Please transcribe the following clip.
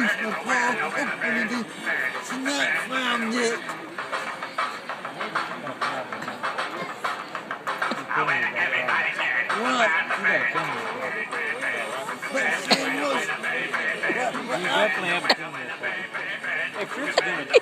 It's my fault. Opportunity. Snack found it. What? But she was. You definitely have a camera. Hey, Chris is doing it.